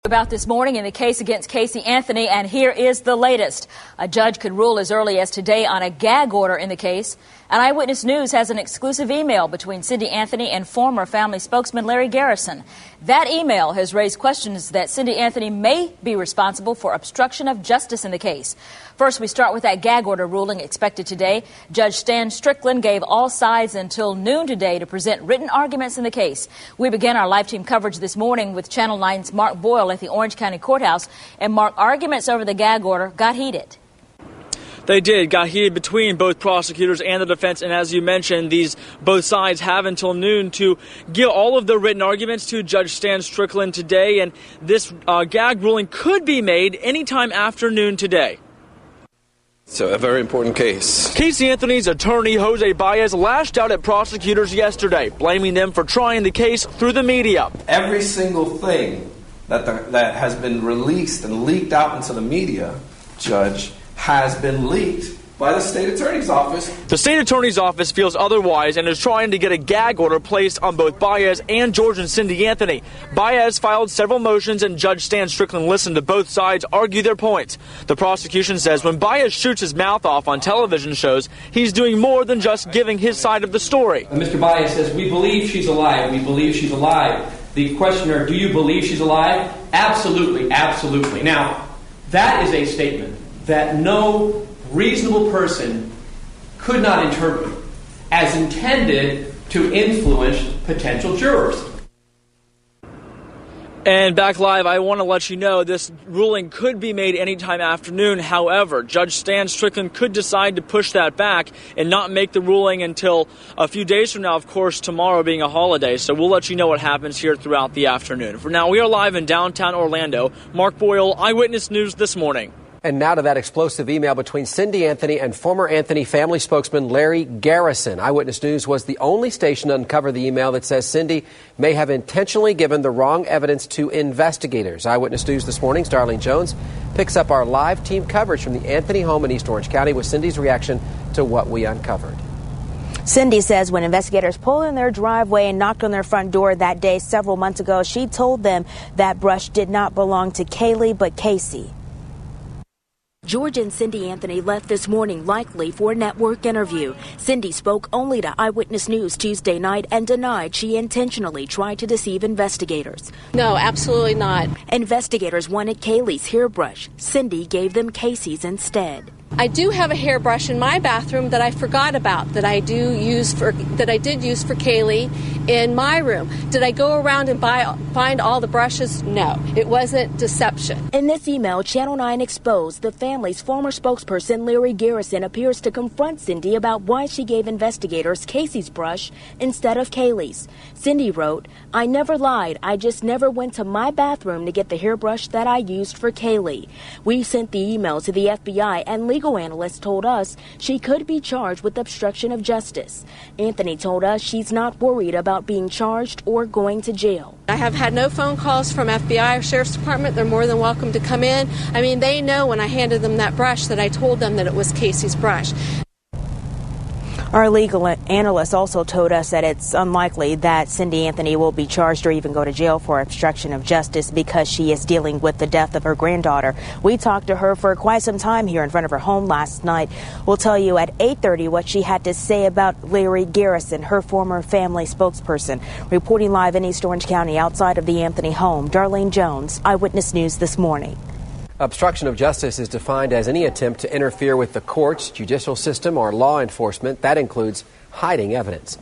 About this morning in the case against Casey Anthony, and here is the latest. A judge could rule as early as today on a gag order in the case. And Eyewitness News has an exclusive email between Cindy Anthony and former family spokesman Larry Garrison. That email has raised questions that Cindy Anthony may be responsible for obstruction of justice in the case. First, we start with that gag order ruling expected today. Judge Stan Strickland gave all sides until noon today to present written arguments in the case. We begin our live team coverage this morning with Channel 9's Mark Boyle at the Orange County Courthouse. And Mark, arguments over the gag order got heated. They got heated between both prosecutors and the defense, and as you mentioned, both sides have until noon to give all of their written arguments to Judge Stan Strickland today, and this gag ruling could be made anytime after noon today. So a very important case. Casey Anthony's attorney, Jose Baez, lashed out at prosecutors yesterday, blaming them for trying the case through the media. Every single thing that has been released and leaked out into the media, Judge, has been leaked by the state attorney's office. The state attorney's office feels otherwise and is trying to get a gag order placed on both Baez and George and Cindy Anthony. Baez filed several motions, and Judge Stan Strickland listened to both sides argue their points. The prosecution says when Baez shoots his mouth off on television shows, he's doing more than just giving his side of the story. Mr. Baez says, "We believe she's alive. We believe she's alive." The questioner, "Do you believe she's alive?" "Absolutely, absolutely." Now, that is a statement that no reasonable person could not interpret as intended to influence potential jurors. And back live, I want to let you know this ruling could be made anytime afternoon. However, Judge Stan Strickland could decide to push that back and not make the ruling until a few days from now, of course, tomorrow being a holiday. So we'll let you know what happens here throughout the afternoon. For now, we are live in downtown Orlando. Mark Boyle, Eyewitness News this morning. And now to that explosive email between Cindy Anthony and former Anthony family spokesman Larry Garrison. Eyewitness News was the only station to uncover the email that says Cindy may have intentionally given the wrong evidence to investigators. Eyewitness News this morning's Darlene Jones picks up our live team coverage from the Anthony home in East Orange County with Cindy's reaction to what we uncovered. Cindy says when investigators pulled in their driveway and knocked on their front door that day several months ago, she told them that brush did not belong to Kaylee but Casey. George and Cindy Anthony left this morning likely for a network interview. Cindy spoke only to Eyewitness News Tuesday night and denied she intentionally tried to deceive investigators. No, absolutely not. Investigators wanted Kaylee's hairbrush. Cindy gave them Casey's instead. I do have a hairbrush in my bathroom that I forgot about that I did use for Kaylee in my room. Did I go around and find all the brushes? No, it wasn't deception. In this email, Channel 9 exposed the family's former spokesperson Larry Garrison appears to confront Cindy about why she gave investigators Casey's brush instead of Kaylee's. Cindy wrote, "I never lied. I just never went to my bathroom to get the hairbrush that I used for Kaylee." We sent the email to the FBI, and legal analysts told us she could be charged with obstruction of justice. Anthony told us she's not worried about being charged or going to jail. I have had no phone calls from FBI or Sheriff's Department. They're more than welcome to come in. I mean, they know when I handed them that brush that I told them that it was Casey's brush. Our legal analyst also told us that it's unlikely that Cindy Anthony will be charged or even go to jail for obstruction of justice because she is dealing with the death of her granddaughter. We talked to her for quite some time here in front of her home last night. We'll tell you at 8:30 what she had to say about Larry Garrison, her former family spokesperson. Reporting live in East Orange County outside of the Anthony home, Darlene Jones, Eyewitness News this morning. Obstruction of justice is defined as any attempt to interfere with the courts, judicial system, or law enforcement. That includes hiding evidence.